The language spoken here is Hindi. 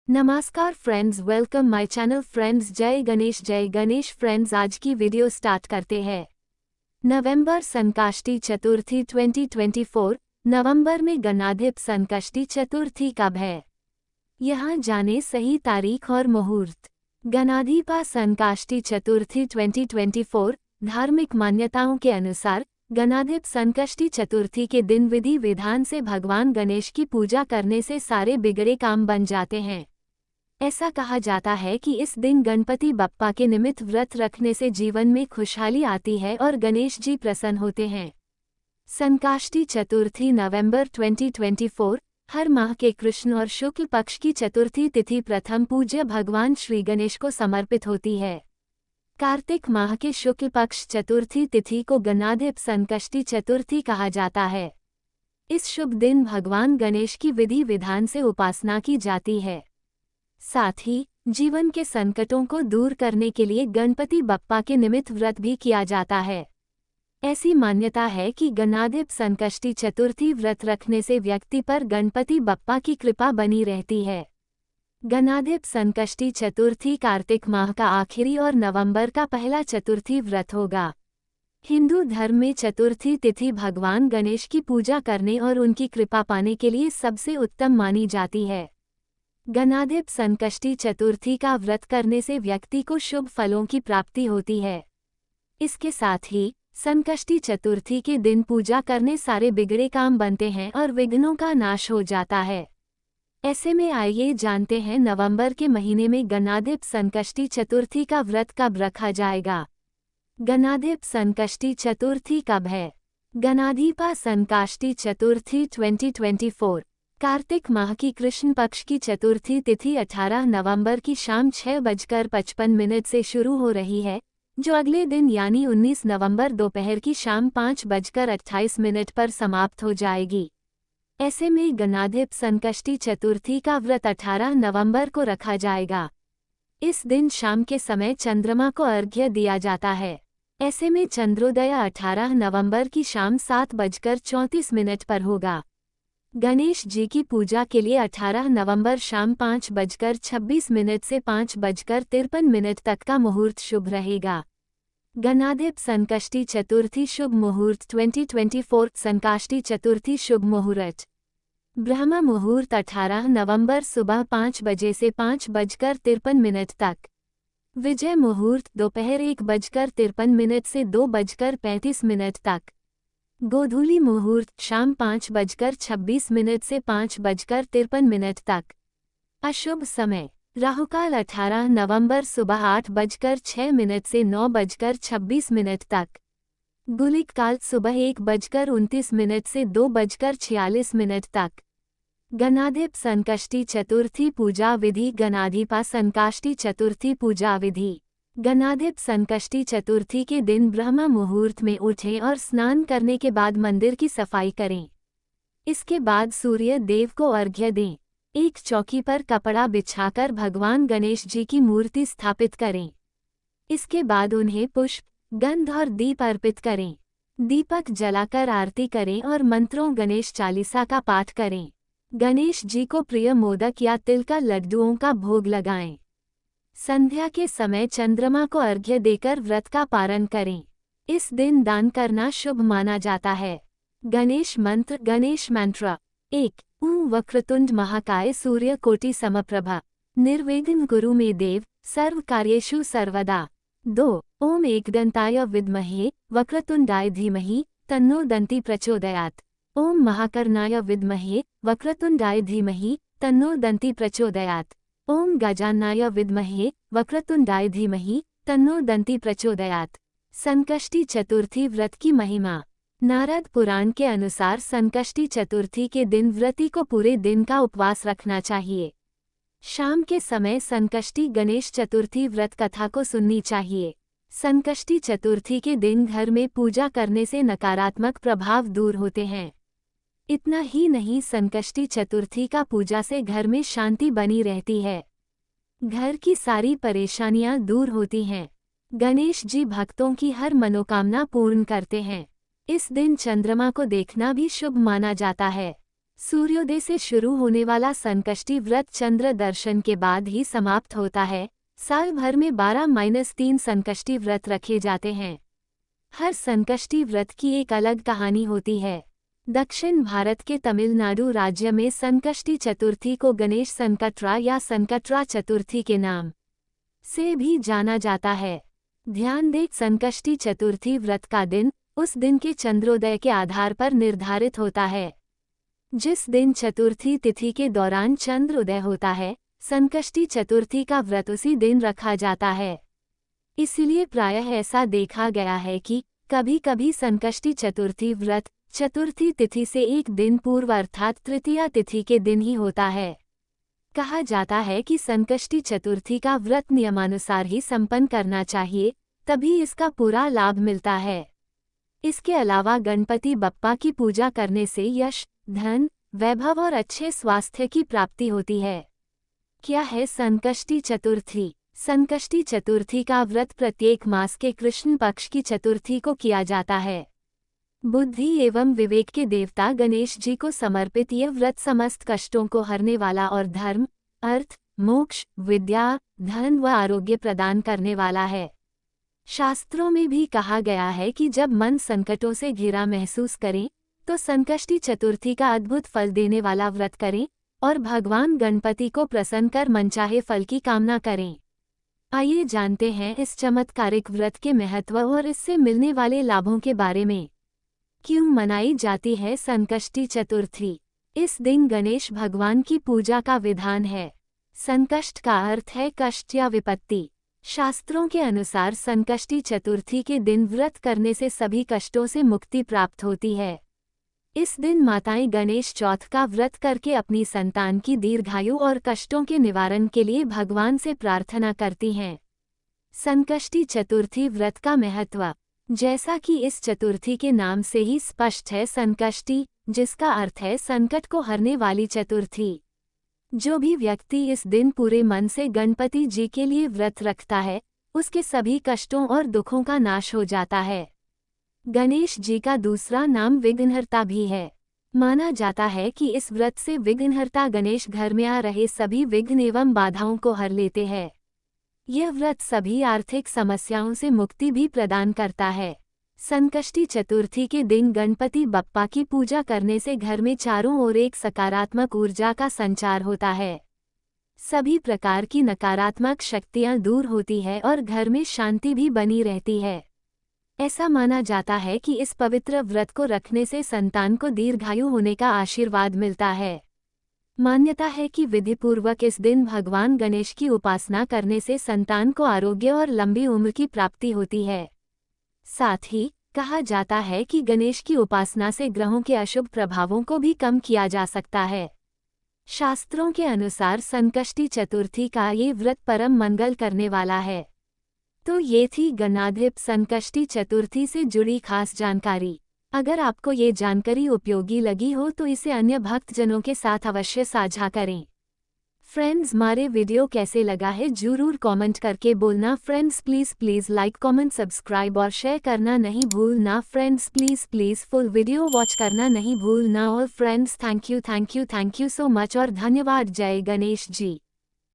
नमस्कार friends, welcome my channel friends. जय गणेश फ्रेंड्स। आज की वीडियो स्टार्ट करते हैं। नवंबर संकष्टी चतुर्थी 2024। नवंबर में गणाधिप संकष्टी चतुर्थी कब है, यहाँ जाने सही तारीख और मुहूर्त। गणाधिपा संकष्टी चतुर्थी 2024 धार्मिक मान्यताओं के अनुसार गणाधिप संकष्टी चतुर्थी के दिन विधि विधान से भगवान गणेश की पूजा करने से सारे बिगड़े काम बन जाते हैं। ऐसा कहा जाता है कि इस दिन गणपति बप्पा के निमित्त व्रत रखने से जीवन में खुशहाली आती है और गणेश जी प्रसन्न होते हैं। संकष्टी चतुर्थी नवंबर 2024 हर माह के कृष्ण और शुक्ल पक्ष की चतुर्थी तिथि प्रथम पूज्य भगवान श्री गणेश को समर्पित होती है। कार्तिक माह के शुक्ल पक्ष चतुर्थी तिथि को गणाधिप संकष्टी चतुर्थी कहा जाता है। इस शुभ दिन भगवान गणेश की विधि विधान से उपासना की जाती है। साथ ही जीवन के संकटों को दूर करने के लिए गणपति बप्पा के निमित्त व्रत भी किया जाता है। ऐसी मान्यता है कि गणाधिप संकष्टी चतुर्थी व्रत रखने से व्यक्ति पर गणपति बप्पा की कृपा बनी रहती है। गणाधिप संकष्टी चतुर्थी कार्तिक माह का आखिरी और नवंबर का पहला चतुर्थी व्रत होगा। हिंदू धर्म में चतुर्थी तिथि भगवान गणेश की पूजा करने और उनकी कृपा पाने के लिए सबसे उत्तम मानी जाती है। गणाधिप संकष्टी चतुर्थी का व्रत करने से व्यक्ति को शुभ फलों की प्राप्ति होती है। इसके साथ ही संकष्टी चतुर्थी के दिन पूजा करने सारे बिगड़े काम बनते हैं और विघ्नों का नाश हो जाता है। ऐसे में आइए जानते हैं नवंबर के महीने में गणाधिप संकष्टी चतुर्थी का व्रत कब रखा जाएगा। गणाधिप संकष्टी चतुर्थी कब है। गणाधिपा संकष्टी चतुर्थी 2024 कार्तिक माह की कृष्ण पक्ष की चतुर्थी तिथि 18 नवंबर की शाम 6:55 से शुरू हो रही है, जो अगले दिन यानी 19 नवंबर दोपहर की शाम 5:28 पर समाप्त हो जाएगी। ऐसे में गणाधिप संकष्टी चतुर्थी का व्रत 18 नवंबर को रखा जाएगा। इस दिन शाम के समय चंद्रमा को अर्घ्य दिया जाता है। ऐसे में चंद्रोदय 18 नवंबर की शाम 7:34 पर होगा। गणेश जी की पूजा के लिए 18 नवंबर शाम 5:26 से 5:53 तक का मुहूर्त शुभ रहेगा। गणाधिप संकष्टी चतुर्थी शुभ मुहूर्त 2024 संकष्टी चतुर्थी शुभ मुहूर्त ब्रह्म मुहूर्त 18 नवंबर सुबह 5 बजे से 5:53 तक। विजय मुहूर्त दोपहर 1:53 से 2:35 तक। गोधूली मुहूर्त शाम 5:26 से 5:53 तक। अशुभ समय राहुकाल 18 नवंबर सुबह 8:06 से 9:26 तक। गुलिक काल सुबह 1:29 से 2:46 तक। गणाधिप संकष्टी चतुर्थी पूजा विधि। गणाधिपा संकष्टी चतुर्थी पूजा विधि। गणाधिप संकष्टी चतुर्थी के दिन ब्रह्म मुहूर्त में उठें और स्नान करने के बाद मंदिर की सफाई करें। इसके बाद सूर्य देव को अर्घ्य दें। एक चौकी पर कपड़ा बिछाकर भगवान गणेश जी की मूर्ति स्थापित करें। इसके बाद उन्हें पुष्प, गंध और दीप अर्पित करें। दीपक जलाकर आरती करें और मंत्रों गणेश चालीसा का पाठ करें। गणेश जी को प्रिय मोदक या तिल का लड्डुओं का भोग लगाएं। संध्या के समय चंद्रमा को अर्घ्य देकर व्रत का पारण करें। इस दिन दान करना शुभ माना जाता है। गणेश मंत्र। गणेश मंत्र 1 ॐ वक्रतुंड महाकाय सूर्य कोटि समप्रभा निर्विघ्न कुरु मे देव सर्व कार्येषु सर्वदा। 2 ॐ एकदंताय विद्महे वक्रतुंडाय धीमहि तन्नो दन्ति प्रचोदयात्। ॐ महाकर्णाय विद्महे वक्रतुंडाय धीमहि तन्नो दन्ति प्रचोदयात्। ॐ गजाननाय विद्महे वक्रतुंडाय धीमहि तन्नो दन्ति प्रचोदयात्। संकष्टी चतुर्थी व्रत की महिमा। नारद पुराण के अनुसार संकष्टी चतुर्थी के दिन व्रती को पूरे दिन का उपवास रखना चाहिए। शाम के समय संकष्टी गणेश चतुर्थी व्रत कथा को सुननी चाहिए। संकष्टी चतुर्थी के दिन घर में पूजा करने से नकारात्मक प्रभाव दूर होते हैं। इतना ही नहीं, संकष्टी चतुर्थी का पूजा से घर में शांति बनी रहती है। घर की सारी परेशानियां दूर होती हैं। गणेश जी भक्तों की हर मनोकामना पूर्ण करते हैं। इस दिन चंद्रमा को देखना भी शुभ माना जाता है। सूर्योदय से शुरू होने वाला संकष्टी व्रत चंद्र दर्शन के बाद ही समाप्त होता है। साल भर में 12-3 संकष्टी व्रत रखे जाते हैं। हर संकष्टी व्रत की एक अलग कहानी होती है। दक्षिण भारत के तमिलनाडु राज्य में संकष्टी चतुर्थी को गणेश संकटरा या संकटरा चतुर्थी के नाम से भी जाना जाता है। ध्यान दें, संकष्टी चतुर्थी व्रत का दिन उस दिन के चंद्रोदय के आधार पर निर्धारित होता है। जिस दिन चतुर्थी तिथि के दौरान चंद्रोदय होता है, संकष्टी चतुर्थी का व्रत उसी दिन रखा जाता है। इसलिए प्रायः ऐसा देखा गया है कि कभी कभी संकष्टी चतुर्थी व्रत चतुर्थी तिथि से एक दिन पूर्व अर्थात तृतीया तिथि के दिन ही होता है। कहा जाता है कि संकष्टी चतुर्थी का व्रत नियमानुसार ही संपन्न करना चाहिए, तभी इसका पूरा लाभ मिलता है। इसके अलावा गणपति बप्पा की पूजा करने से यश, धन, वैभव और अच्छे स्वास्थ्य की प्राप्ति होती है। क्या है संकष्टी चतुर्थी? संकष्टी चतुर्थी का व्रत प्रत्येक मास के कृष्ण पक्ष की चतुर्थी को किया जाता है। बुद्धि एवं विवेक के देवता गणेश जी को समर्पित यह व्रत समस्त कष्टों को हरने वाला और धर्म, अर्थ, मोक्ष, विद्या, धन व आरोग्य प्रदान करने वाला है। शास्त्रों में भी कहा गया है कि जब मन संकटों से घिरा महसूस करें तो संकष्टी चतुर्थी का अद्भुत फल देने वाला व्रत करें और भगवान गणपति को प्रसन्न कर मनचाहे फल की कामना करें। आइए जानते हैं इस चमत्कारिक व्रत के महत्व और इससे मिलने वाले लाभों के बारे में। क्यों मनाई जाती है संकष्टी चतुर्थी? इस दिन गणेश भगवान की पूजा का विधान है। संकष्ट का अर्थ है कष्ट या विपत्ति। शास्त्रों के अनुसार संकष्टी चतुर्थी के दिन व्रत करने से सभी कष्टों से मुक्ति प्राप्त होती है। इस दिन माताएं गणेश चौथ का व्रत करके अपनी संतान की दीर्घायु और कष्टों के निवारण के लिए भगवान से प्रार्थना करती हैं। संकष्टी चतुर्थी व्रत का महत्व। जैसा कि इस चतुर्थी के नाम से ही स्पष्ट है, संकष्टी, जिसका अर्थ है संकट को हरने वाली चतुर्थी। जो भी व्यक्ति इस दिन पूरे मन से गणपति जी के लिए व्रत रखता है, उसके सभी कष्टों और दुखों का नाश हो जाता है। गणेश जी का दूसरा नाम विघ्नहर्ता भी है। माना जाता है कि इस व्रत से विघ्नहर्ता गणेश घर में आ रहे सभी विघ्न एवं बाधाओं को हर लेते हैं। यह व्रत सभी आर्थिक समस्याओं से मुक्ति भी प्रदान करता है। संकष्टी चतुर्थी के दिन गणपति बप्पा की पूजा करने से घर में चारों ओर एक सकारात्मक ऊर्जा का संचार होता है। सभी प्रकार की नकारात्मक शक्तियां दूर होती है और घर में शांति भी बनी रहती है। ऐसा माना जाता है कि इस पवित्र व्रत को रखने से संतान को दीर्घायु होने का आशीर्वाद मिलता है। मान्यता है कि विधिपूर्वक इस दिन भगवान गणेश की उपासना करने से संतान को आरोग्य और लंबी उम्र की प्राप्ति होती है। साथ ही कहा जाता है कि गणेश की उपासना से ग्रहों के अशुभ प्रभावों को भी कम किया जा सकता है। शास्त्रों के अनुसार संकष्टी चतुर्थी का ये व्रत परम मंगल करने वाला है। तो ये थी गणाधिप संकष्टी चतुर्थी से जुड़ी खास जानकारी। अगर आपको ये जानकारी उपयोगी लगी हो तो इसे अन्य भक्तजनों के साथ अवश्य साझा करें। फ्रेंड्स, हमारे वीडियो कैसे लगा है जरूर कमेंट करके बोलना। Friends please like, comment, subscribe और शेयर करना नहीं भूलना। Friends please full video watch करना नहीं भूलना। और friends thank you so much और धन्यवाद। जय गणेश जी।